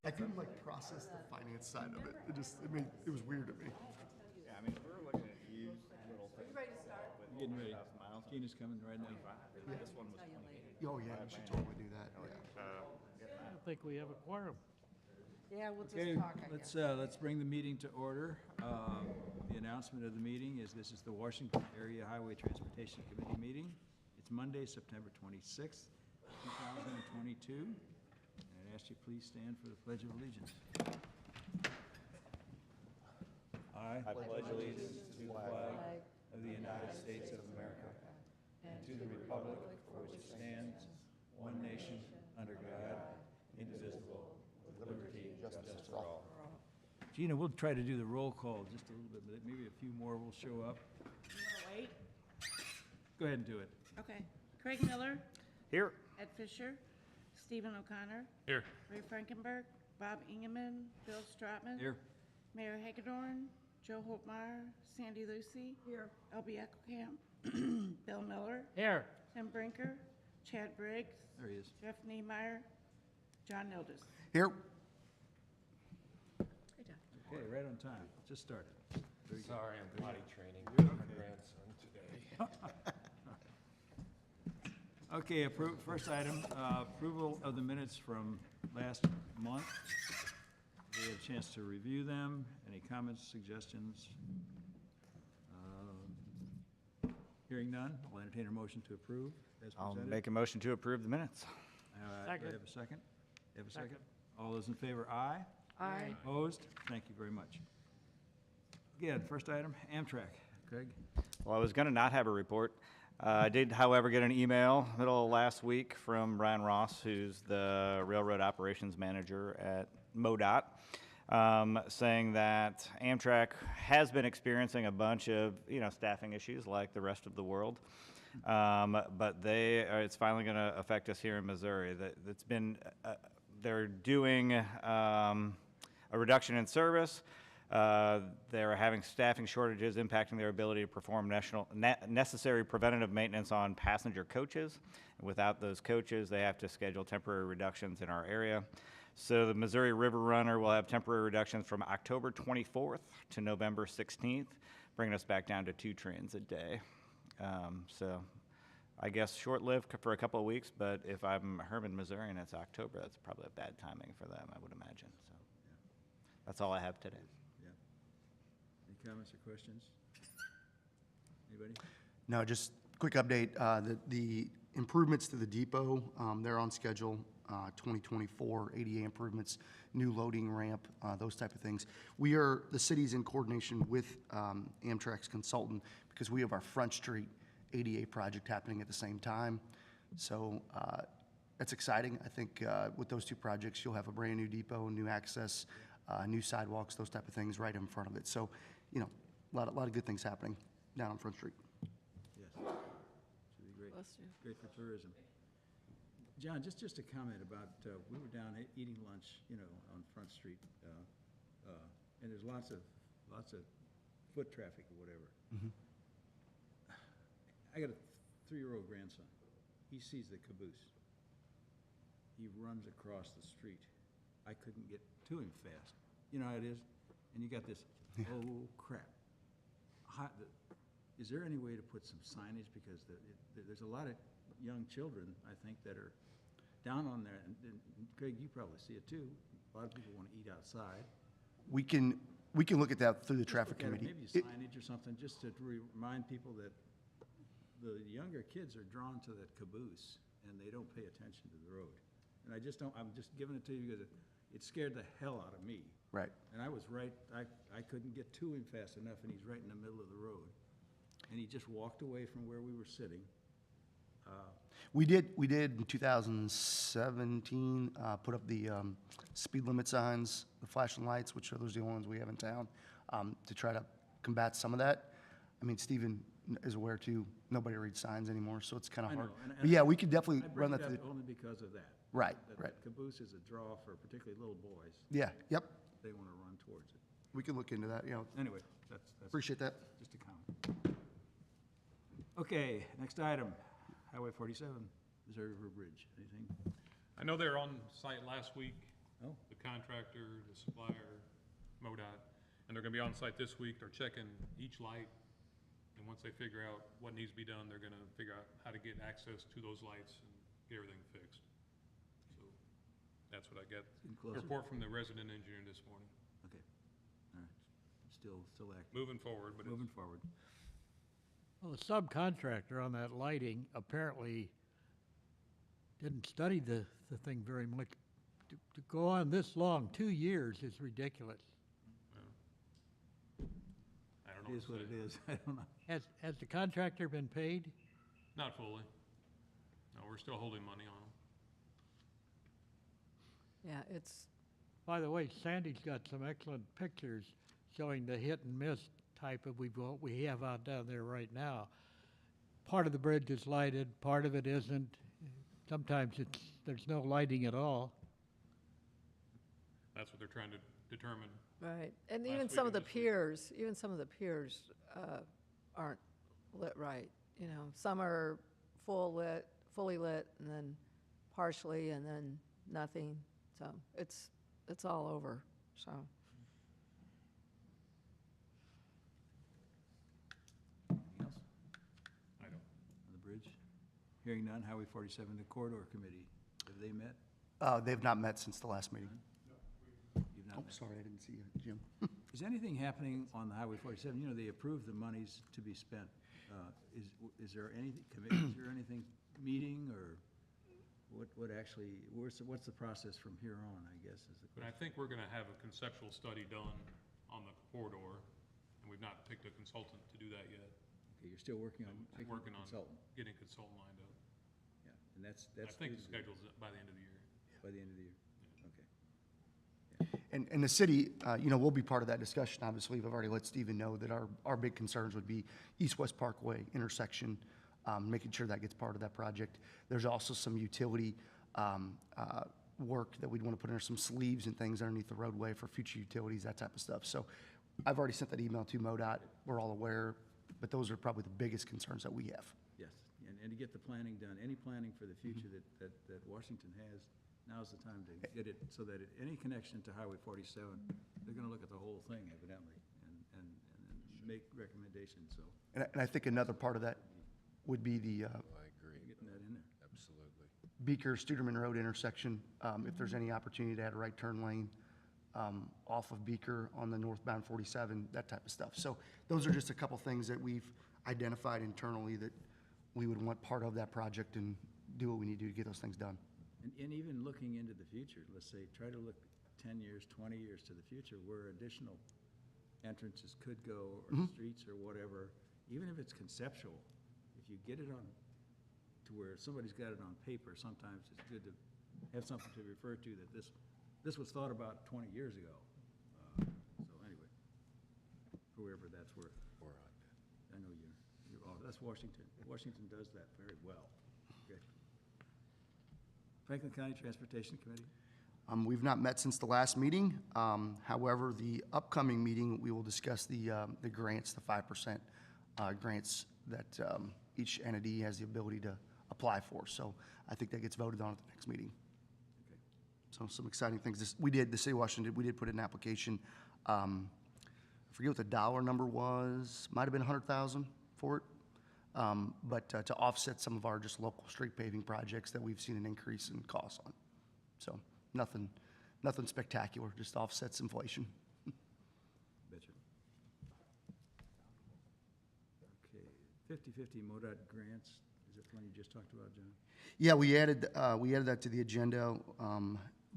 I couldn't like process the finance side of it. It was weird to me. Yeah, I mean, we're looking at used little things. Ready to start? Getting ready. 1,000 miles. Tina's coming right now. This one was 28. Oh yeah, we should totally do that. Yeah. I don't think we have a quorum. Yeah, we'll just Okay, talk, I guess. let's bring the meeting to order. The announcement of the meeting is this is the Washington Area Highway Transportation Committee meeting. It's Monday, September 26th, 2022. And I ask you please stand for the Pledge of Allegiance. I pledge allegiance to the flag of the United States of America and to the republic for which it stands, one nation, under God, indivisible, with liberty and justice for all. Gina, we'll try to do the roll call just a little bit, but maybe a few more will show up. You wanna wait? Go ahead and do it. Okay. Craig Miller, Here. Ed Fisher, Stephen O'Connor. Here. Ray Frankenberg, Bob Ingeman, Bill Stratman. Here. Mayor Hagedorn, Joe Holtmeyer, Sandy Lucy. Here. Elby Eckelkamp, Bill Miller, Here. Tim Brinker, Chad Briggs, There he is. Jeff Niemeyer, John Nildis. Here. Okay, right on time. Just started. Very good. Sorry, I'm potty training my grandson today. Okay, first item, approval of the minutes from last month. We had a chance to review them. Any comments, suggestions? Hearing none, I'll entertain a motion to approve as I'll presented. make a motion to approve the minutes. Do I Second. have a second? You have a second? All those in favor, aye? Aye. Opposed? Thank you very much. Again, first item, Amtrak. Craig? Well, I was going to not have a report. I did, however, get an email middle of last week from Brian Ross, who's the railroad operations manager at MoDOT, saying that Amtrak has been experiencing a bunch of, staffing issues like the rest of the world. But it's finally going to affect us here in Missouri. They're doing a reduction in service. They're having staffing shortages impacting their ability to perform necessary preventative maintenance on passenger coaches. Without those coaches, they have to schedule temporary reductions in our area. So the Missouri River Runner will have temporary reductions from October 24th to November 16th, bringing us back down to 2 trains a day. So I guess short-lived for a couple of weeks, but if I'm Herman, Missouri, and it's October, that's probably a bad timing for them, I would imagine. So that's all I have today. Any comments or questions? Anybody? No, just quick update. The improvements to the depot, they're on schedule. 2024 ADA improvements, new loading ramp, those type of things. The city's in coordination with Amtrak's consultant because we have our Front Street ADA project happening at the same time. So that's exciting. I think with those 2 projects, you'll have a brand new depot, new access, new sidewalks, those type of things right in front of it. So, a lot of good things happening down on Front Street. Yes. Should be great. Great for tourism. John, just a comment about, we were down eating lunch, on Front Street, and there's lots of foot traffic or whatever. I got a 3-year-old grandson. He sees the caboose. He runs across the street. I couldn't get to him fast. You know how it is? And you got this, oh crap. Is there any way to put some signage? Because there's a lot of young children, I think, that are down on there. And Craig, you probably see it too. A lot of people want to eat outside. We can look at that through the traffic Look at it, committee. maybe signage or something, just to remind people that the younger kids are drawn to that caboose and they don't pay attention to the road. And I'm just giving it to you because it scared the hell out of me. Right. And I was right, I couldn't get to him fast enough, and he's right in the middle of the road. And he just walked away from where we were sitting. We did in 2017, put up the speed limit signs, the flashing lights, which are those the only ones we have in town, to try to combat some of that. I mean, Stephen is aware too, nobody reads signs anymore, so it's kind of I know, hard. and But yeah, we could definitely I run bring that it through. up only because of that. Right, That right. caboose is a draw for particularly little boys. Yeah, yep, They want to run towards it. we can look into that, Anyway, that's appreciate that. just a comment. Okay, next item, Highway 47, Missouri River Bridge. Anything? I know they were on site last week. Oh. The contractor, the supplier, MoDOT, and they're gonna be on site this week. They're checking each light. And once they figure out what needs to be done, they're gonna figure out how to get access to those lights and get everything fixed. So that's what I get. Getting closer. Report from the resident engineer this morning. Okay, all right. Still active, Moving forward, but moving it's, forward. Well, the subcontractor on that lighting apparently didn't study the thing very much. To go on this long, 2 years, is ridiculous. I don't know. It is what to it say. is, I don't know. Has the contractor been paid? Not fully. No, we're still holding money on them. Yeah, it's, By the way, Sandy's got some excellent pictures showing the hit and miss type of what we have out down there right now. Part of the bridge is lighted, part of it isn't. Sometimes there's no lighting at all. That's what they're trying to determine. right. And Last even week some and of the this week. piers aren't lit right. You know, some are fully lit, and then partially, and then nothing. So it's all over, so. Anything else I don't. on the bridge? Hearing none, Highway 47, the corridor committee, have they met? They've not met since the last meeting. You've not Oh, met? sorry, I didn't see you, Jim. Is anything happening on the Highway 47? You know, they approved the monies to be spent. Is there anything, is there anything meeting, or what actually, what's the process from here on, I guess, is the But I question? think we're gonna have a conceptual study done on the corridor, and we've not picked a consultant to do that yet. Okay, you're still working on picking a Working on consultant. getting a consultant lined up. Yeah, and that's. I think the through schedule's by the end of the year. By the end of the year, okay. And the city, we'll be part of that discussion, obviously. We've already let Stephen know that our big concerns would be East-West Parkway intersection, making sure that gets part of that project. There's also some utility work that we'd want to put in, some sleeves and things underneath the roadway for future utilities, that type of stuff. So I've already sent that email to MoDOT. We're all aware, but those are probably the biggest concerns that we have. Yes, and to get the planning done, any planning for the future that Washington has, now's the time to get it, so that any connection to Highway 47, they're gonna look at the whole thing evidently, and make recommendations, so And I think another part of that would be the I agree. getting that in there. Absolutely. Beaker, Studerman Road intersection, if there's any opportunity to add a right turn lane off of Beaker on the northbound 47, that type of stuff. So those are just a couple things that we've identified internally that we would want part of that project and do what we need to do to get those things done. And even looking into the future, let's say, try to look 10 years, 20 years to the future, where additional entrances could go, or streets or whatever, even if it's conceptual, if you get it on, to where somebody's got it on paper, sometimes it's good to have something to refer to that this was thought about 20 years ago. So anyway, for wherever that's worth. I know that's Washington. Washington does that very well. Okay. Franklin County Transportation Committee? We've not met since the last meeting. However, the upcoming meeting, we will discuss the grants, the 5% grants that each entity has the ability to apply for. So I think that gets voted on at the next meeting. Okay. So some exciting things. The city of Washington, we did put in an application. I forget what the dollar number was, might have been 100,000 for it. But to offset some of our just local street paving projects that we've seen an increase in costs on. So nothing spectacular, just offsets inflation. Betcha. Okay, 50/50 MoDOT grants, is that the one you just talked about, John? Yeah, we added that to the agenda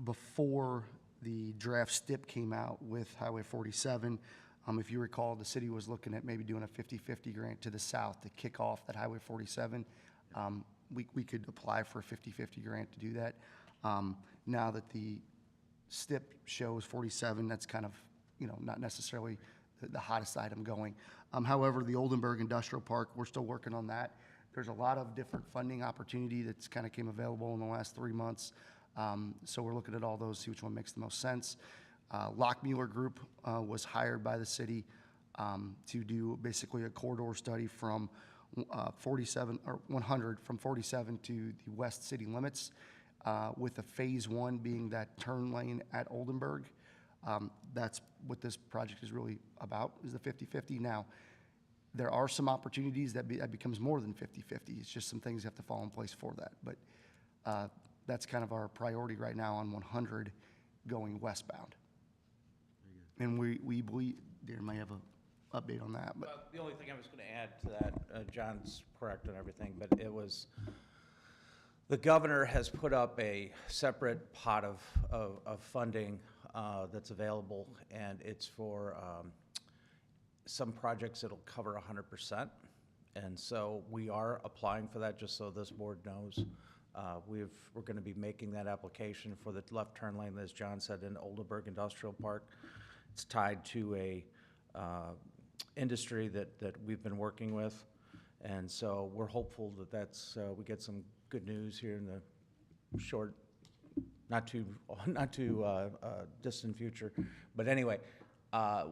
before the draft STIP came out with Highway 47. If you recall, the city was looking at maybe doing a 50/50 grant to the south to kick off that Highway 47. We could apply for a 50/50 grant to do that. Now that the STIP shows 47, that's kind of, not necessarily the hottest item going. However, the Oldenburg Industrial Park, we're still working on that. There's a lot of different funding opportunity that's kind of came available in the last 3 months. So we're looking at all those, see which one makes the most sense. Lockmuller Group was hired by the city to do basically a corridor study from 100 from 47 to the west city limits. with the phase one being that turn lane at Oldenburg. That's what this project is really about, is the 50/50. Now, there are some opportunities that becomes more than 50/50. It's just some things have to fall in place for that. But that's kind of our priority right now on 100 going westbound. And we believe, Darren may have an update on that, but. Well, the only thing I was going to add to that, John's correct and everything, but it was, the governor has put up a separate pot of funding that's available, and it's for some projects it'll cover 100%. And so we are applying for that, just so this board knows. We're going to be making that application for the left turn lane, as John said, in Oldenburg Industrial Park. It's tied to a industry that we've been working with, and so we're hopeful that we get some good news here in the short, not too distant future. But anyway,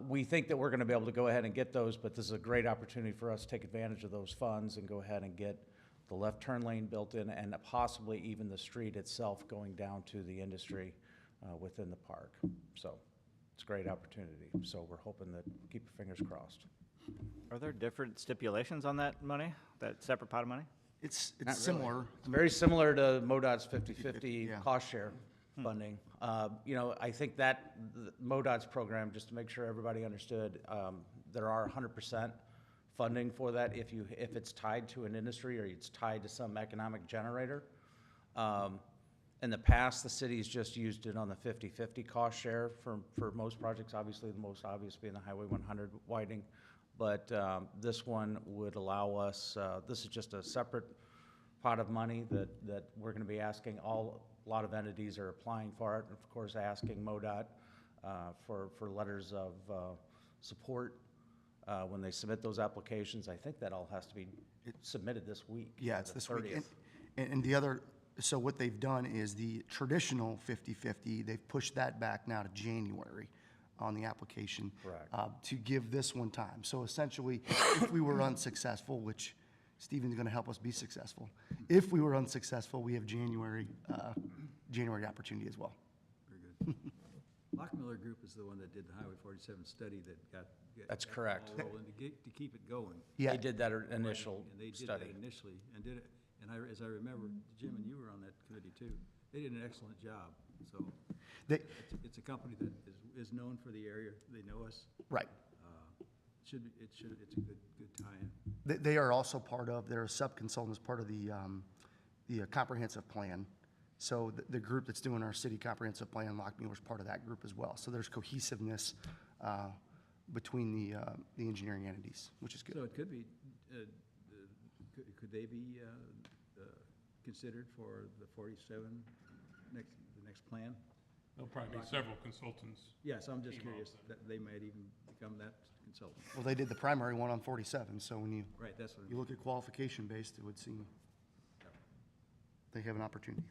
we think that we're going to be able to go ahead and get those, but this is a great opportunity for us to take advantage of those funds and go ahead and get the left turn lane built in, and possibly even the street itself going down to the industry within the park. So it's a great opportunity. So we're hoping that, keep your fingers crossed. Are there different stipulations on that money, that separate pot of money? It's Not really. similar. It's very similar to MoDOT's 50/50 yeah. cost share funding. You know, I think that MoDOT's program, just to make sure everybody understood, there are 100% funding for that if it's tied to an industry or it's tied to some economic generator. In the past, the city's just used it on the 50/50 cost share for most projects, obviously the most obvious being the Highway 100 widening. But this one would allow us, this is just a separate pot of money that we're going to be asking a lot of entities are applying for it, and of course asking MoDOT for letters of support when they submit those applications. I think that all has to be submitted this week. Yeah, it's the this week. 30th. And the other, so what they've done is the traditional 50/50, they've pushed that back now to January on the application. Correct. To give this one time. So essentially, if we were unsuccessful, which Stephen's going to help us be successful, if we were unsuccessful, we have January opportunity as well. Very good. Lockmiller Group is the one that did the Highway 47 study that got. That's got the correct. ball rolling to keep it going. Yeah. They did that initial And they did study. that initially and did it, and as I remember, Jim, and you were on that committee too, they did an excellent job. So They, it's a company that is known for the area. They know us. right. It's a good tie-in. They are also part of, they're a sub-consultant as part of the comprehensive plan. So the group that's doing our city comprehensive plan, Lockmuir's part of that group as well. So there's cohesiveness between the engineering entities, which is good. So it could be, could they be considered for the 47, the next plan? There'll probably be several consultants. Yes, I'm just curious that they might even become that consultant. Well, they did the primary one on 47, so when you Right, that's what. look at qualification-based, it would seem they have an opportunity.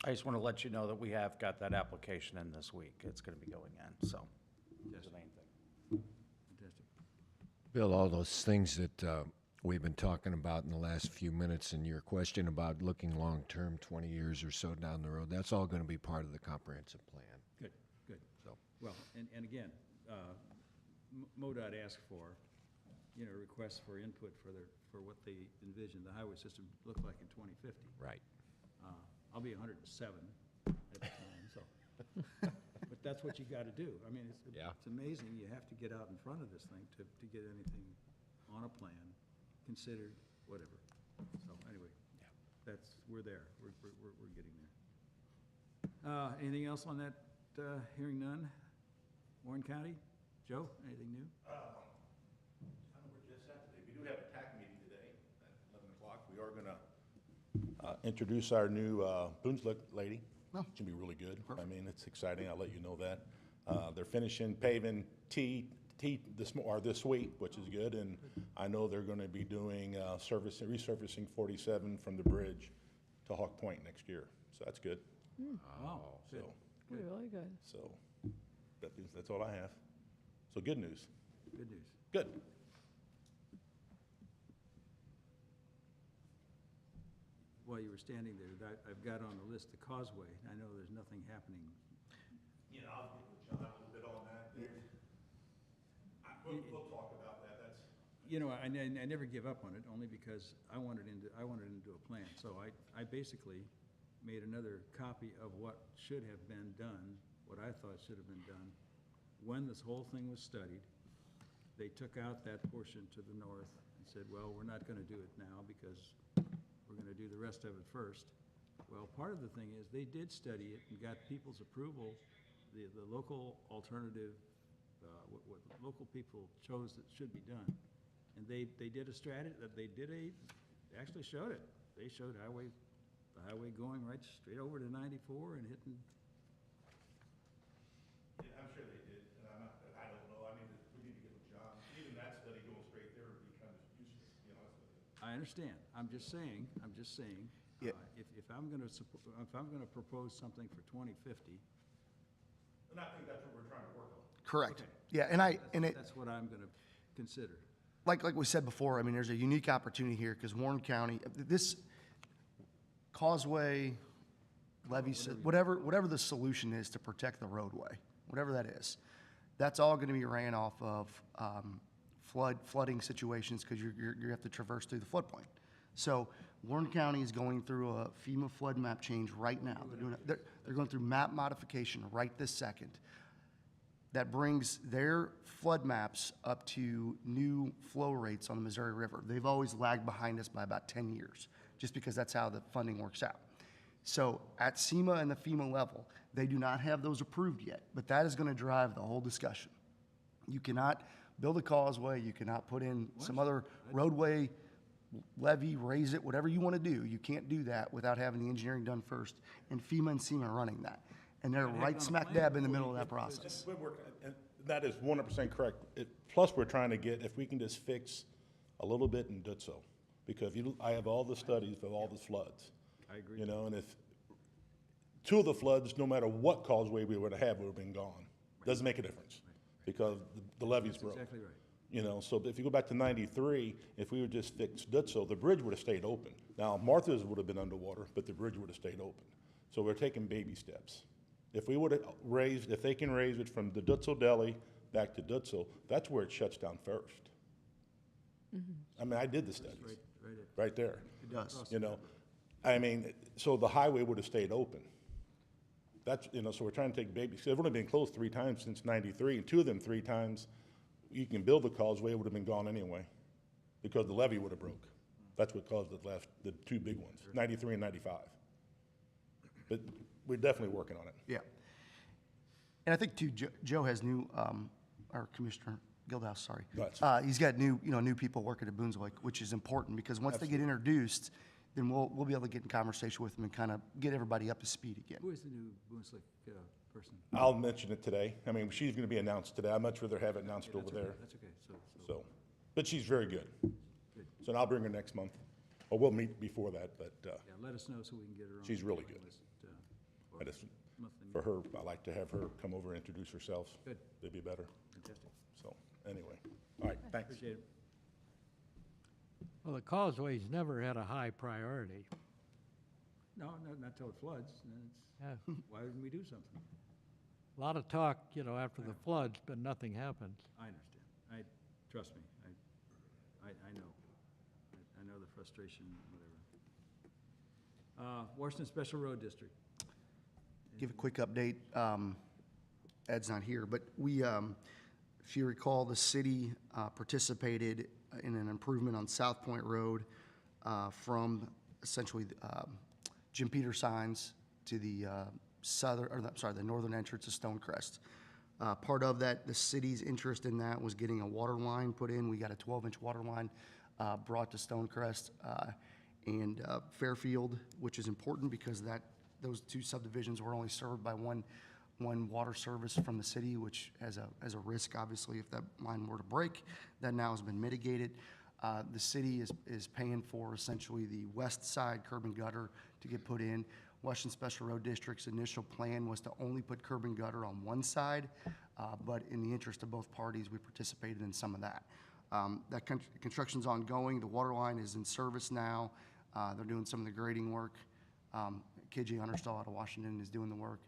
I just want to let you know that we have got that application in this week. It's going to be going in, so that's the main thing. Fantastic. Bill, all those things that we've been talking about in the last few minutes and your question about looking long-term, 20 years or so down the road, that's all going to be part of the comprehensive plan. Good, good. So, Well, and again, MoDOT asked for, requests for input for what they envision the highway system look like in 2050. right. I'll be 107 at the time, so. But that's what you got to do. I mean, Yeah. it's amazing. You have to get out in front of this thing to get anything on a plan, considered, whatever. So anyway, we're there. We're getting there. Anything else on that? Hearing none? Warren County? Joe, anything new? We're just set today. We do have a TAC meeting today at 11 o'clock. We are going to introduce our new Boonslick lady. Oh. It's going to be really good. I mean, it's exciting. I'll let you know that. They're finishing paving this week, which is good. And I know they're going to be doing resurfacing 47 from the bridge to Hawk Point next year. So that's good. Wow. So, Really good. so that's all I have. So good news. Good news. Good. Well, while you were standing there, that I've got on the list the Causeway. I know there's nothing happening. Yeah, I'll get with John a little bit on that. We'll talk about that, that's. You know, I never give up on it, only because I wanted into a plan. So I basically made another copy of what should have been done, what I thought should have been done. When this whole thing was studied, they took out that portion to the north and said, well, we're not gonna do it now because we're gonna do the rest of it first. Well, part of the thing is, they did study it and got people's approval, the local alternative, what local people chose that should be done. And they did a strategy, they actually showed it. They showed the highway going right straight over to 94 and hitting. Yeah, I'm sure they did, and I don't know, I mean, we need to get with John. Even that study going straight there would be kind of useless, to be honest with you. I understand. I'm just saying, Yeah. if I'm gonna propose something for 2050, And I think that's what we're trying to work on. Correct. Okay. Yeah, that's what I'm gonna consider. like we said before, I mean, there's a unique opportunity here because Warren County, this Causeway, levee, whatever the solution is to protect the roadway, whatever that is, that's all going to be ran off of flooding situations because you have to traverse through the floodplain. So Warren County is going through a FEMA flood map change right now. They're going through map modification right this second. That brings their flood maps up to new flow rates on the Missouri River. They've always lagged behind us by about 10 years, just because that's how the funding works out. So at SEMA and the FEMA level, they do not have those approved yet, but that is gonna drive the whole discussion. You cannot build a causeway, you cannot put in some other roadway, levee, raise it, whatever you wanna do. You can't do that without having the engineering done first, and FEMA and SEMA are running that. And they're have it right on a smack plan dab in the before middle you of that get- process. We're working, and that is 100% correct. Plus, we're trying to get, if we can just fix a little bit in Dutso, because I have all the studies of all the floods. I agree. You know, and if two of the floods, no matter what causeway we would have been gone. Doesn't make a difference, because the levees broke. Exactly right. You know, so if you go back to 93, if we would just fix Dutso, the bridge would have stayed open. Now, Martha's would have been underwater, but the bridge would have stayed open. So we're taking baby steps. If we would have raised, if they can raise it from the Dutso Deli back to Dutso, that's where it shuts down first. I mean, I did the studies, right there. It does. You know, I mean, so the highway would have stayed open. That's, you know, so we're trying to take baby, they've only been closed 3 times since 93, and 2 of them 3 times, you can build the causeway, it would have been gone anyway, because the levee would have broke. That's what caused the 2 big ones, 93 and 95. But we're definitely working on it. Yeah. And I think too, Joe has new, or Commissioner Gildhouse, sorry. That's- He's got new people working at Boonsville, which is important, because once they get introduced, then we'll be able to get in conversation with them and kind of get everybody up to speed again. Who is the new Boonslick person? I'll mention it today. I mean, she's gonna be announced today. I'd much rather have it announced over there. That's okay, So, but she's very good. So I'll bring her next month. Or we'll meet before that, but, yeah, let us know so we can get her on. She's the really mailing good. list, I just, monthly for her, I like to have her come over and introduce herself. Good. It'd be better. Fantastic. So, anyway, all right, thanks. Appreciate it. Well, the causeway's never had a high priority. No, not till it floods, and then Yeah. it's, why didn't we do something? A lot of talk, after the floods, but nothing happens. I understand. Trust me, I know. I know the frustration, whatever. Washington Special Road District. Give a quick update. Ed's not here, but we, if you recall, the city participated in an improvement on South Point Road from essentially Jim Peters signs to the the northern entrance of Stonecrest. Part of that, the city's interest in that was getting a water line put in. We got a 12-inch water line brought to Stonecrest and Fairfield, which is important because those 2 subdivisions were only served by one water service from the city, which has a risk, obviously, if that line were to break. That now has been mitigated. The city is paying for essentially the west side curb and gutter to get put in. Washington Special Road District's initial plan was to only put curb and gutter on one side, but in the interest of both parties, we participated in some of that. That construction's ongoing. The water line is in service now. They're doing some of the grading work. KJ Understall out of Washington is doing the work.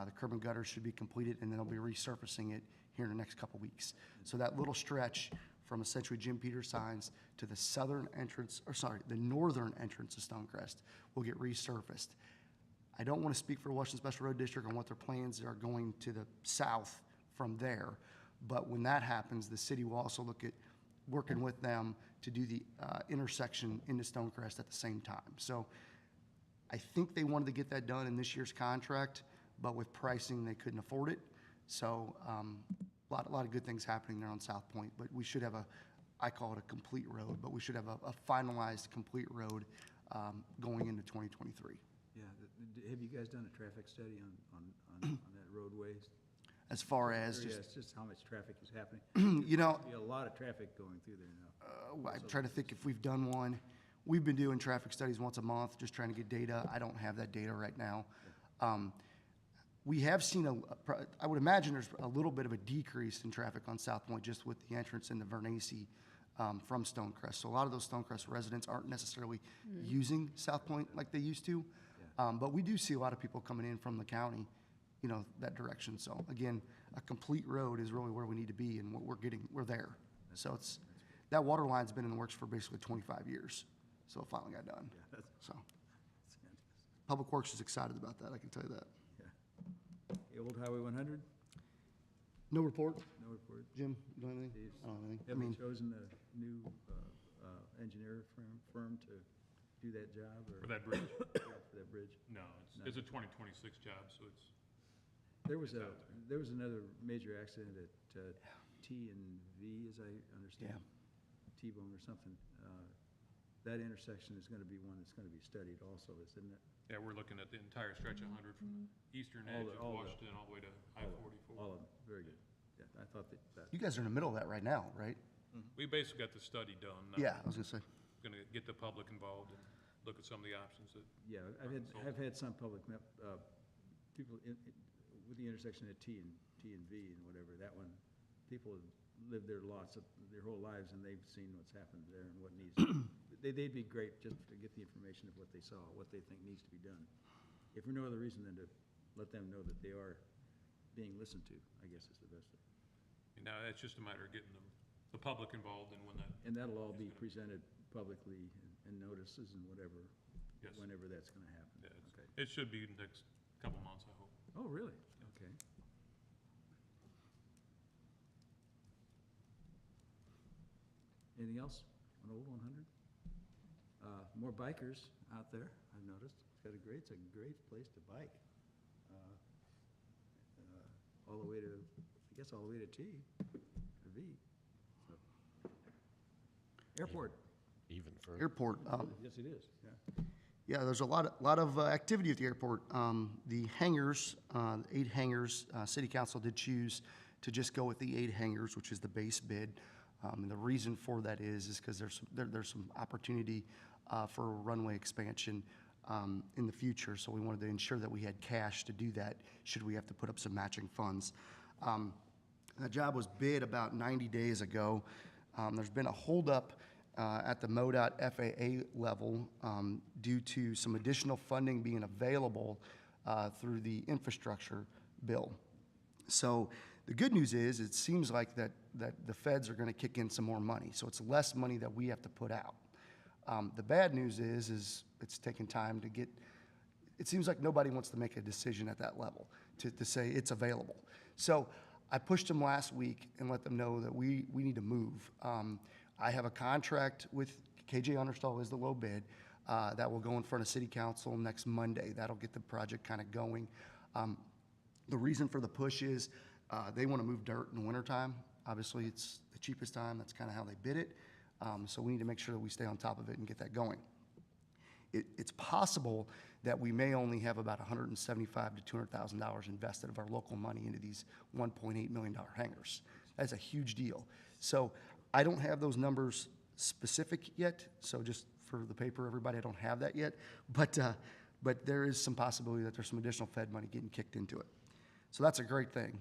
The curb and gutter should be completed, and then they'll be resurfacing it here in the next couple weeks. So that little stretch from essentially Jim Peters signs to the southern entrance, or sorry, the northern entrance of Stonecrest will get resurfaced. I don't want to speak for Washington Special Road District on what their plans are going to the south from there, but when that happens, the city will also look at working with them to do the intersection into Stonecrest at the same time. So I think they wanted to get that done in this year's contract, but with pricing, they couldn't afford it. So a lot of good things happening there on South Point, but we should have I call it a complete road, but we should have a finalized complete road going into 2023. Yeah, have you guys done a traffic study on that roadway? As far as Yeah, just, it's just how much traffic is happening. you know, Be a lot of traffic going through there now. I'm trying to think if we've done one. We've been doing traffic studies once a month, just trying to get data. I don't have that data right now. We have seen I would imagine there's a little bit of a decrease in traffic on South Point just with the entrance into Vernacey from Stonecrest. So a lot of those Stonecrest residents aren't necessarily using South Point like they used to. But we do see a lot of people coming in from the county, you know, that direction. So again, a complete road is really where we need to be, and what we're there. So that water line's been in the works for basically 25 years. So it finally got done. Yeah, So Public Works is excited about that, I can tell you that. The old Highway 100? No report? No report. Jim, you know anything? Steve's- I don't know anything. I Have we mean, chosen a new engineer firm to do that job? Or For that bridge? Yeah, for that bridge? No, it's a 2026 job, so it's, There was another major accident at T and V, as I understand. T-bone or something. That intersection is gonna be one that's gonna be studied also, isn't it? yeah, we're looking at the entire stretch of 100 from the eastern All edge the- of all the- Washington all the way to I-44. All of them, very good. Yeah, I thought that, you guys are in the middle of that right now, right? We basically got the study done. Now Yeah, I was gonna say. Gonna get the public involved and look at some of the options that, yeah, I've had some public, people with the intersection at T and V and whatever, that one, people have lived their lots of their whole lives, and they've seen what's happened there and what needs. They'd be great just to get the information of what they saw, what they think needs to be done. If for no other reason than to let them know that they are being listened to, I guess is the best thing. now it's just a matter of getting the public involved, and when that, And that'll all be presented publicly in notices and whatever, Yes. whenever that's gonna happen. yeah, Okay. it should be the next couple months, I hope. Oh, really? Okay. Anything else on Old 100? More bikers out there, I've noticed. It's a great place to bike. All the way to, I guess, all the way to T, or V. So. Airport. Even further. Airport, Yes, it is, yeah. yeah, there's a lot of activity at the airport. The hangars, 8 hangars, City Council did choose to just go with the 8 hangars, which is the base bid. And the reason for that is because there's some opportunity for runway expansion in the future. So we wanted to ensure that we had cash to do that should we have to put up some matching funds. That job was bid about 90 days ago. There's been a holdup at the MoDOT FAA level due to some additional funding being available through the infrastructure bill. So the good news is it seems like that the feds are going to kick in some more money. So it's less money that we have to put out. The bad news is it's taking time to get, it seems like nobody wants to make a decision at that level to say it's available. So I pushed them last week and let them know that we need to move. I have a contract with KJ Understall is the low bid that will go in front of City Council next Monday. That'll get the project kind of going. The reason for the push is they want to move dirt in the wintertime. Obviously, it's the cheapest time. That's kind of how they bid it. So we need to make sure that we stay on top of it and get that going. It's possible that we may only have about $175,000 to $200,000 invested of our local money into these $1.8 million hangars. That's a huge deal. So I don't have those numbers specific yet. So just for the paper, everybody, I don't have that yet. But there is some possibility that there's some additional Fed money getting kicked into it. So that's a great thing.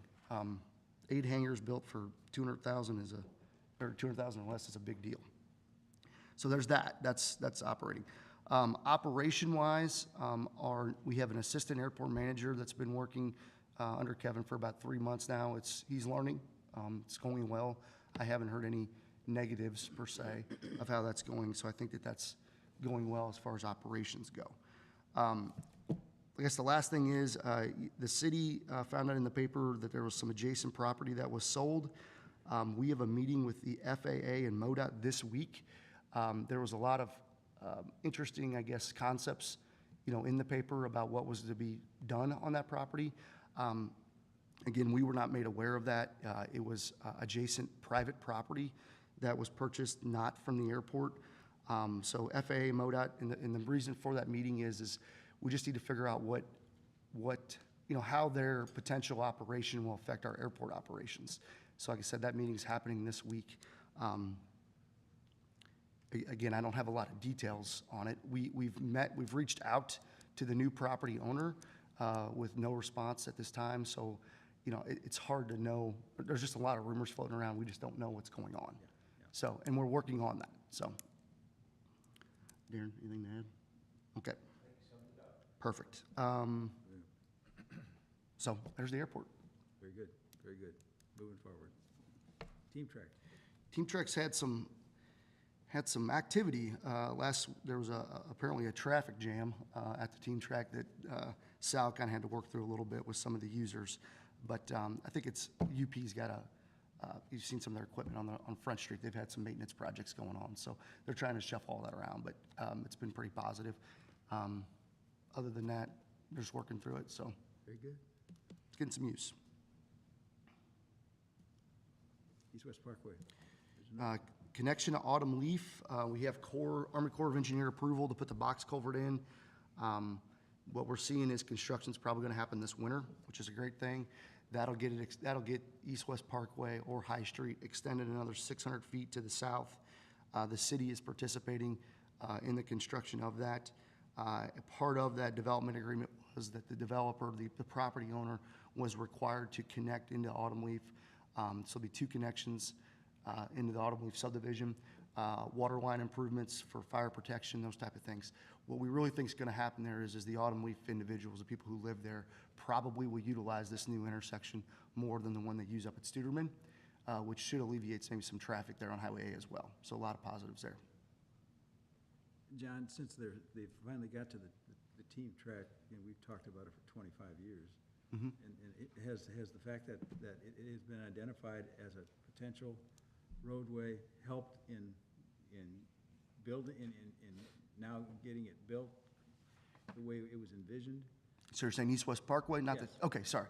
8 hangars built for $200,000 or $200,000 or less is a big deal. So there's that. That's operating. Operation-wise, we have an assistant airport manager that's been working under Kevin for about 3 months now. He's learning. It's going well. I haven't heard any negatives per se of how that's going, so I think that that's going well as far as operations go. I guess the last thing is, the city found out in the paper that there was some adjacent property that was sold. We have a meeting with the FAA and MoDOT this week. There was a lot of interesting, I guess, concepts, in the paper about what was to be done on that property. Again, we were not made aware of that. It was adjacent private property that was purchased not from the airport. So FAA, MoDOT, and the reason for that meeting is we just need to figure out how their potential operation will affect our airport operations. So like I said, that meeting's happening this week. Again, I don't have a lot of details on it. We've reached out to the new property owner with no response at this time. So, it's hard to know. There's just a lot of rumors floating around. We just don't know what's going on. So, and we're working on that. So, Darren, anything to add? Okay. Perfect. So there's the airport. Very good, very good. Moving forward. Team Track. Team Track's had some activity. There was apparently a traffic jam at the Team Track that Sal kind of had to work through a little bit with some of the users. But I think UP's got you've seen some of their equipment on Front Street. They've had some maintenance projects going on, so they're trying to shuffle all that around. But it's been pretty positive. Other than that, they're just working through it. So Very good. it's getting some use. East-West Parkway. Connection to Autumn Leaf, we have Army Corps of Engineer approval to put the box culvert in. What we're seeing is construction's probably gonna happen this winter, which is a great thing. That'll get East-West Parkway or High Street extended another 600 feet to the south. The city is participating in the construction of that. A part of that development agreement was that the developer, the property owner, was required to connect into Autumn Leaf. So there'll be 2 connections into the Autumn Leaf subdivision, water line improvements for fire protection, those type of things. What we really think is going to happen there is the Autumn Leaf individuals, the people who live there, probably will utilize this new intersection more than the one they use up at Studerman, which should alleviate maybe some traffic there on Highway A as well. So a lot of positives there. John, since they've finally got to the Team Track, we've talked about it for 25 years. Mm-hmm. And it has the fact that it has been identified as a potential roadway helped in building, in now getting it built the way it was envisioned? So you're saying East-West Parkway, not Yes. the, okay, sorry.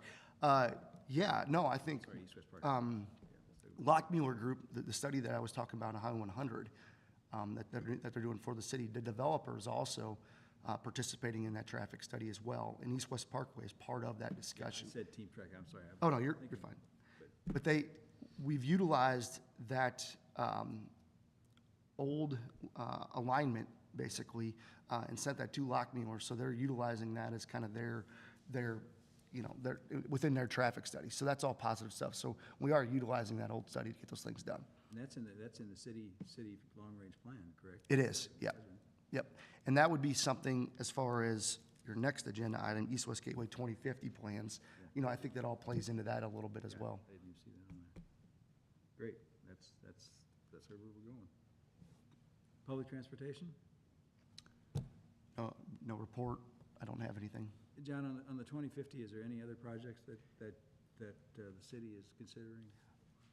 Yeah, no, I think, Sorry, East-West Parkway. Lockmuir Group, the study that I was talking about on Highway 100, that they're doing for the city, the developers also participating in that traffic study as well. And East-West Parkway is part of that discussion. I said Team Track, I'm sorry. Oh, no, you're fine. But we've utilized that old alignment, basically, and sent that to Lockmuir, so they're utilizing that as kind of their within their traffic study. So that's all positive stuff. So we are utilizing that old study to get those things done. And that's in the city long-range plan, correct? It is, yep, yep. And that would be something as far as your next agenda item, East-West Gateway 2050 plans. I think that all plays into that a little bit as well. I didn't see that on there. Great, that's where we're going. Public transportation? No report. I don't have anything. John, on the 2050, is there any other projects that the city is considering?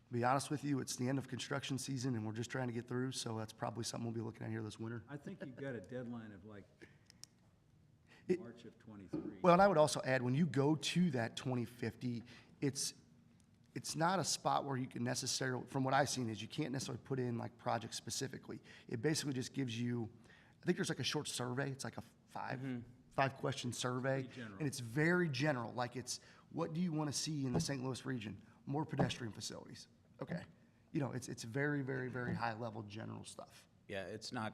To be honest with you, it's the end of construction season, and we're just trying to get through, so that's probably something we'll be looking at here this winter. I think you've got a deadline of like March of '23. Well, and I would also add, when you go to that 2050, it's not a spot where you can necessarily, from what I've seen, is you can't necessarily put in like projects specifically. It basically just gives you, I think there's like a short survey. It's like a five question survey. general. And it's very general. Like what do you want to see in the St. Louis region? More pedestrian facilities. Okay. It's very, very, very high level general stuff. Yeah, it's not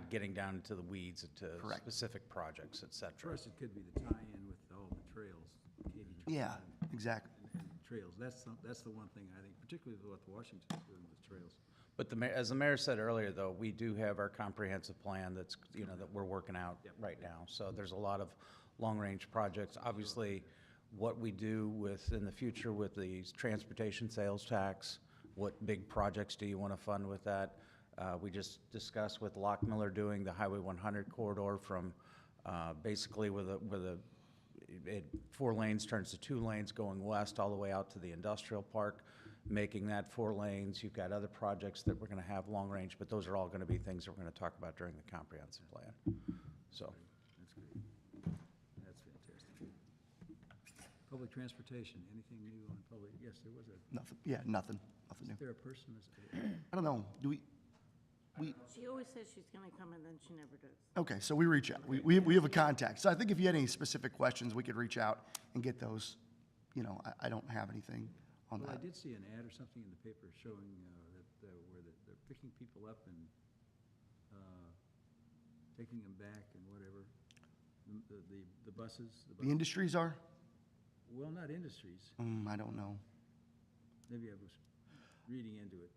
getting down into the weeds to Correct. specific projects, et cetera. First, it could be the tie-in with all the trails, Katy Trail. Yeah, exactly. And trails, that's the one thing I think, particularly with what Washington's doing with trails. But as the mayor said earlier, though, we do have our comprehensive plan that's, that we're working out right now. So there's a lot of long-range projects. Obviously, what we do in the future with the transportation sales tax, what big projects do you want to fund with that? We just discussed with Lockmiller doing the Highway 100 corridor from basically where the 4 lanes turns to 2 lanes going west all the way out to the industrial park, making that 4 lanes. You've got other projects that we're going to have long range, but those are all going to be things that we're going to talk about during the comprehensive plan. So. That's great. That's fantastic. Public transportation, anything new on public? Yes, there was Nothing, yeah, nothing new. is there a person? I don't know, do we, She always says she's gonna come and then she never does. okay, so we reach out. We have a contact. So I think if you had any specific questions, we could reach out and get those. I don't have anything on Well, I that. did see an ad or something in the paper showing where they're picking people up and taking them back and whatever. The buses. The industries are? Well, not industries. I don't know. Maybe I was reading into it.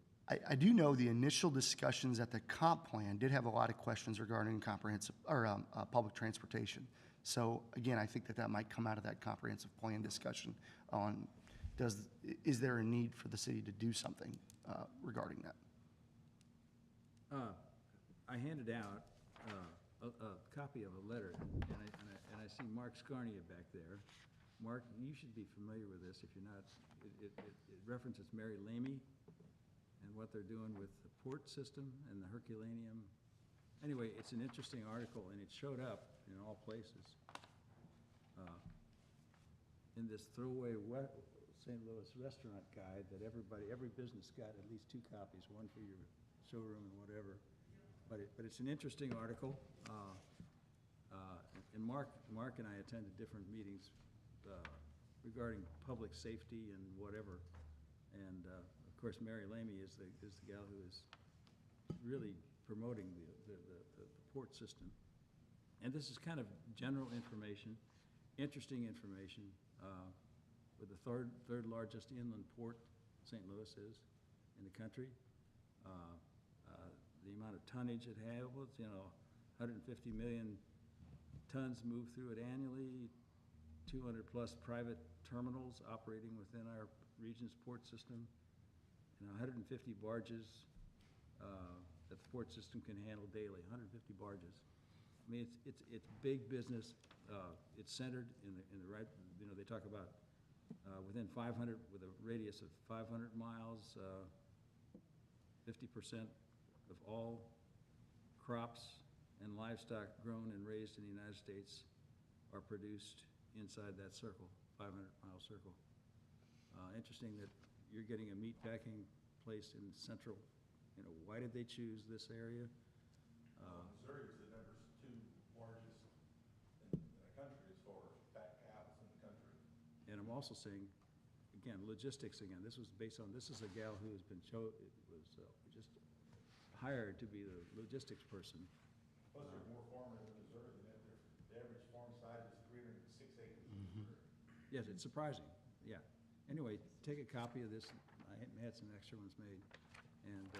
I do know the initial discussions at the comp plan did have a lot of questions regarding comprehensive, or public transportation. So again, I think that might come out of that comprehensive plan discussion on, is there a need for the city to do something regarding that? I handed out a copy of a letter, and I see Mark Scarnia back there. Mark, you should be familiar with this if you're not. It references Mary Lamey and what they're doing with the port system and the Herculaneum. Anyway, it's an interesting article, and it showed up in all places. In this throwaway St. Louis restaurant guide that every business got at least 2 copies, one for your showroom and whatever. But it's an interesting article. And Mark and I attended different meetings regarding public safety and whatever. And of course, Mary Lamey is the gal who is really promoting the port system. And this is kind of general information, interesting information. With the third largest inland port, St. Louis is, in the country. The amount of tonnage it handles, 150 million tons move through it annually, 200 plus private terminals operating within our region's port system, 150 barges that the port system can handle daily, 150 barges. I mean, it's big business. It's centered in the right, they talk about within 500, with a radius of 500 miles, 50% of all crops and livestock grown and raised in the United States are produced inside that circle, 500-mile circle. Interesting that you're getting a meat packing place in central. Why did they choose this area? Missouri is the #2 largest in the country as far as fat cows in the country. And I'm also saying, again, logistics again. This is a gal who has been was just hired to be the logistics person. Plus, there's more farmers in Missouri than the average farm size is 306 acres in Missouri. Yes, it's surprising, yeah. Anyway, take a copy of this. I had some extra ones made. And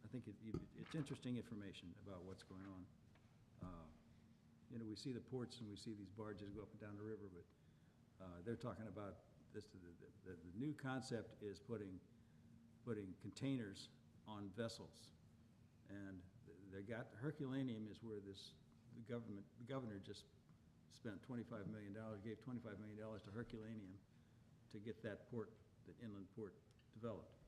I think it's interesting information about what's going on. We see the ports and we see these barges go up and down the river, but they're talking about this. The new concept is putting containers on vessels, and they got Herculaneum is where the governor just spent $25 million, gave $25 million to Herculaneum to get that inland port developed.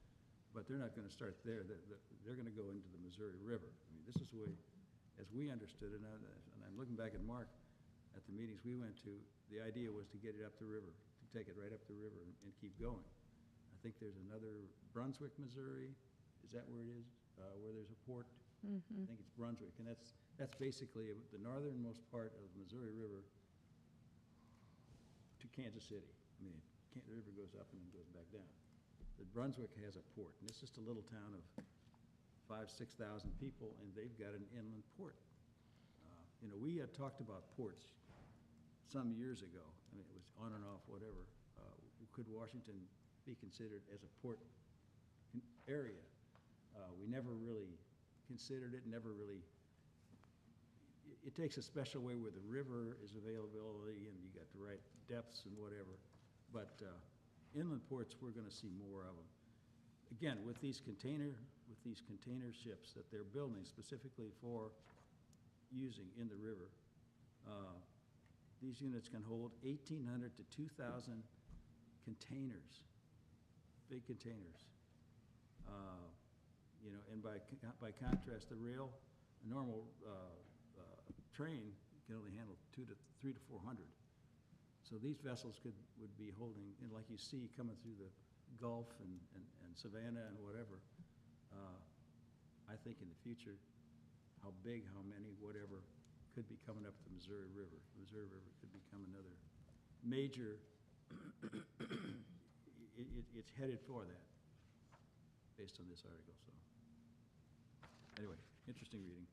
But they're not going to start there. They're going to go into the Missouri River. I mean, this is the way, as we understood it, and I'm looking back at Mark at the meetings we went to, the idea was to get it up the river, to take it right up the river and keep going. I think there's another Brunswick, Missouri. Is that where it is? Where there's a port? I think it's Brunswick, and that's basically the northernmost part of the Missouri River to Kansas City. I mean, the river goes up and then goes back down. But Brunswick has a port, and it's just a little town of 5,000 to 6,000 people, and they've got an inland port. We had talked about ports some years ago. I mean, it was on and off, whatever. Could Washington be considered as a port area? We never really considered it, never really, it takes a special way where the river is availability and you got the right depths and whatever. But inland ports, we're gonna see more of them. Again, with these container ships that they're building specifically for using in the river, these units can hold 1,800 to 2,000 containers, big containers. You know, and by contrast, the rail, a normal train can only handle 300 to 400. So these vessels would be holding, and like you see coming through the Gulf and Savannah and whatever. I think in the future, how big, how many, whatever, could be coming up the Missouri River. The Missouri River could become another major, it's headed for that, based on this article, so. Anyway, interesting reading.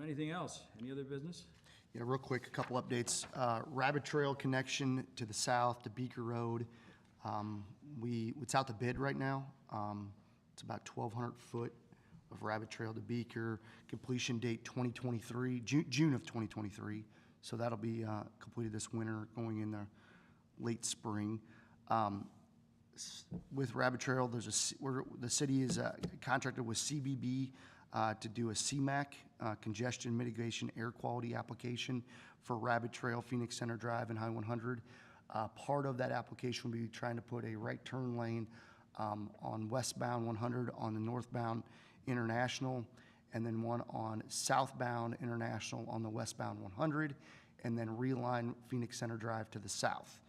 Anything else? Any other business? Yeah, real quick, a couple updates. Rabbit Trail connection to the south, to Beaker Road. It's out to bid right now. It's about 1,200 foot of Rabbit Trail to Beaker. Completion date 2023, June of 2023. So that'll be completed this winter, going in the late spring. With Rabbit Trail, the city is contracted with CBB to do a CMAQ, congestion mitigation air quality application for Rabbit Trail, Phoenix Center Drive, and High 100. Part of that application will be trying to put a right turn lane on westbound 100 on the northbound International, and then one on southbound International on the westbound 100, and then realign Phoenix Center Drive to the south.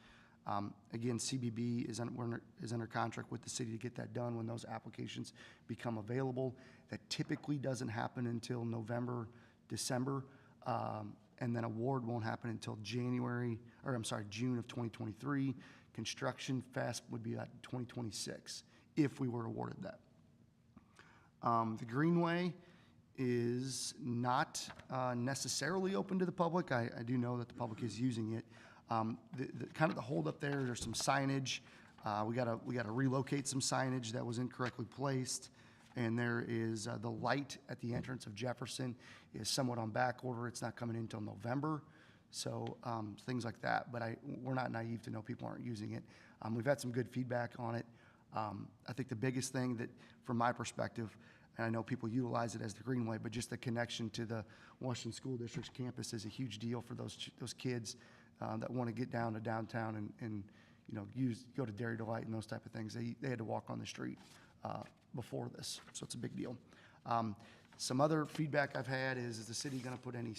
Again, CBB is under contract with the city to get that done when those applications become available. That typically doesn't happen until November, December, and then award won't happen until June of 2023. Construction fast would be at 2026 if we were awarded that. The Greenway is not necessarily open to the public. I do know that the public is using it. Kind of the holdup there, there's some signage. We gotta relocate some signage that was incorrectly placed. And there is the light at the entrance of Jefferson is somewhat on back order. It's not coming in until November. So things like that. But we're not naive to know people aren't using it. We've had some good feedback on it. I think the biggest thing that, from my perspective, and I know people utilize it as the Greenway, but just the connection to the Washington School District's campus is a huge deal for those kids that want to get down to downtown and you know, go to Dairy Delight and those type of things. They had to walk on the street before this, so it's a big deal. Some other feedback I've had is the city going to put any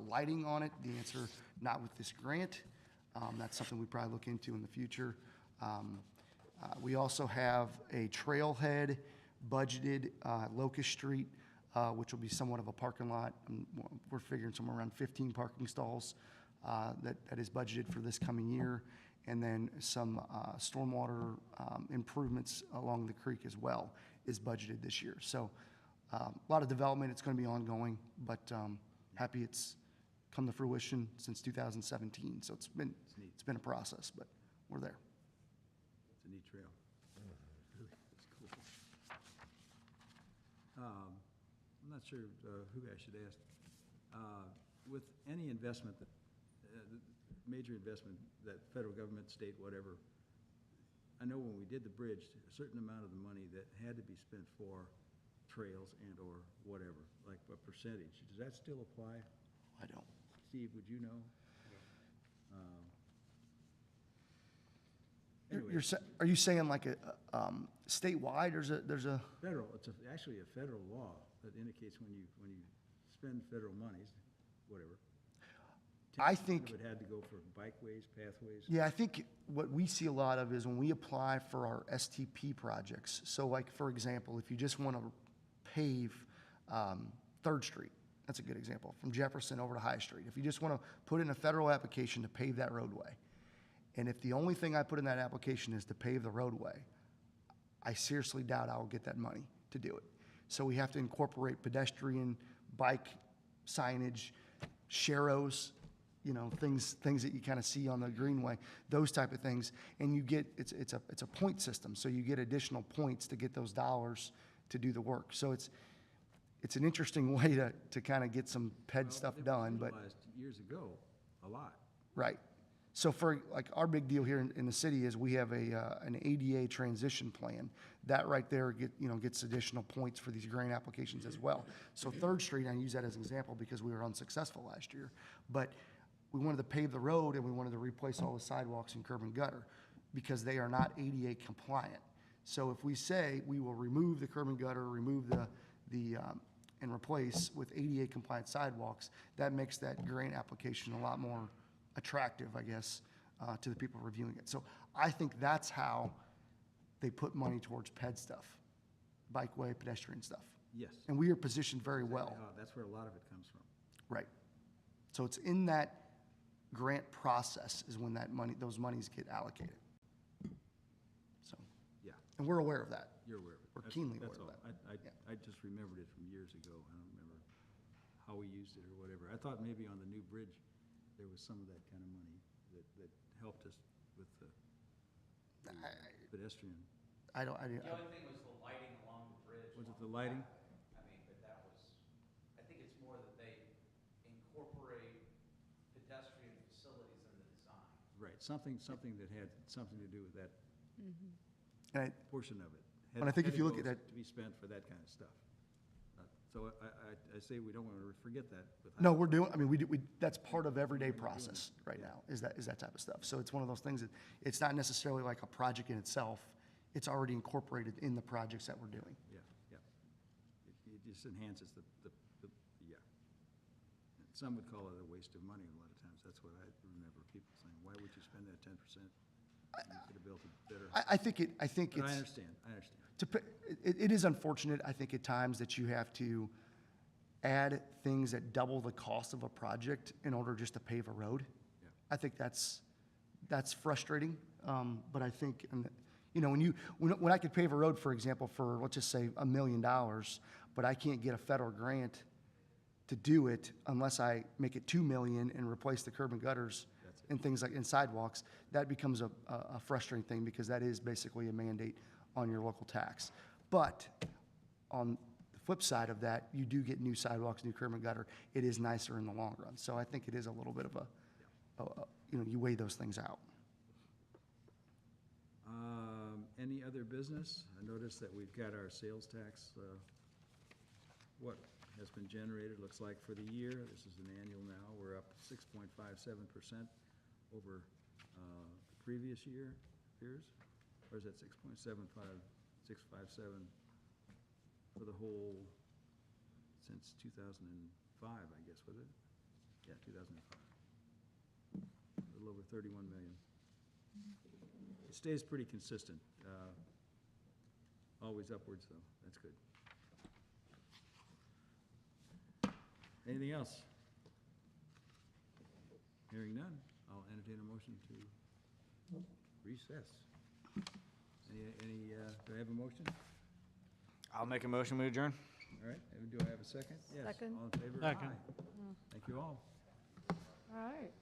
lighting on it? The answer, not with this grant. That's something we probably look into in the future. We also have a trailhead budgeted Locust Street, which will be somewhat of a parking lot. We're figuring somewhere around 15 parking stalls that is budgeted for this coming year, and then some stormwater improvements along the creek as well is budgeted this year. So a lot of development. It's going to be ongoing, but happy it's come to fruition since 2017. So it's been a process, but we're there. It's a neat trail. Really, it's cool. I'm not sure who I should ask. With any investment, major investment that federal government, state, whatever, I know when we did the bridge, a certain amount of the money that had to be spent for trails and or whatever, like a percentage. Does that still apply? I don't. Steve, would you know? Anyway. Are you saying like a statewide, or there's a? Federal, it's actually a federal law that indicates when you spend federal monies, whatever. I think it had to go for bikeways, pathways. Yeah, I think what we see a lot of is when we apply for our STP projects. So like, for example, if you just want to pave 3rd Street, that's a good example, from Jefferson over to High Street. If you just want to put in a federal application to pave that roadway, and if the only thing I put in that application is to pave the roadway, I seriously doubt I will get that money to do it. So we have to incorporate pedestrian, bike signage, sharrows, you know, things that you kind of see on the greenway, those type of things. And you get, it's a point system, so you get additional points to get those dollars to do the work. So it's an interesting way to kind of get some PED stuff done, but. Years ago, a lot. Right. So for, like, our big deal here in the city is we have an ADA transition plan. That right there gets additional points for these grant applications as well. So 3rd Street, I use that as an example because we were unsuccessful last year. But we wanted to pave the road and we wanted to replace all the sidewalks and curb and gutter because they are not ADA compliant. So if we say we will remove the curb and gutter, remove and replace with ADA compliant sidewalks, that makes that grant application a lot more attractive, I guess, to the people reviewing it. So I think that's how they put money towards PED stuff, bikeway, pedestrian stuff. Yes. And we are positioned very well. That's where a lot of it comes from. Right. So it's in that grant process is when those monies get allocated. So, Yeah, and we're aware of that. you're aware of it. We're That's- keenly that's aware of all. that. I just remembered it from years ago. I don't remember how we used it or whatever. I thought maybe on the new bridge, there was some of that kind of money that helped us with the pedestrian. I don't, I, The only thing was the lighting along the bridge. Was it the lighting? I mean, but that was, I think it's more that they incorporate pedestrian facilities in the design. Right, something that had something to do with that and I, portion of it. And I think if you look at Had that- to be spent for that kind of stuff. So I say we don't want to forget that. with no, we're doing, I mean, that's part of everyday process right now, is that type of stuff. So it's one of those things that, it's not necessarily like a project in itself, it's already incorporated in the projects that we're doing. Yeah, yeah. It just enhances yeah. And some would call it a waste of money a lot of times. That's what I remember people saying. Why would you spend that 10%? You could have built it better. I think But it's. I understand. It is unfortunate, I think, at times that you have to add things that double the cost of a project in order just to pave a road. Yeah. I think that's frustrating, but I think, when I could pave a road, for example, for, let's just say, $1 million, but I can't get a federal grant to do it unless I make it 2 million and replace the curb and gutters and things like, and sidewalks, that becomes a frustrating thing because that is basically a mandate on your local tax. But on the flip side of that, you do get new sidewalks, new curb and gutter. It is nicer in the long run. So I think it is a little bit of you weigh those things out. Any other business? I noticed that we've got our sales tax, what has been generated, looks like for the year. This is an annual now. We're up 6.57% over the previous years. Or is that 6.75657 for the whole, since 2005, I guess, was it? Yeah, 2005. A little over 31 million. It stays pretty consistent. Always upwards, though. That's good. Anything else? Hearing none, I'll entertain a motion to recess. Do I have a motion? I'll make a motion, we adjourn. All right, and do I have a second? Yes. Second. All in favor? Second. Aye. Thank you all. All right.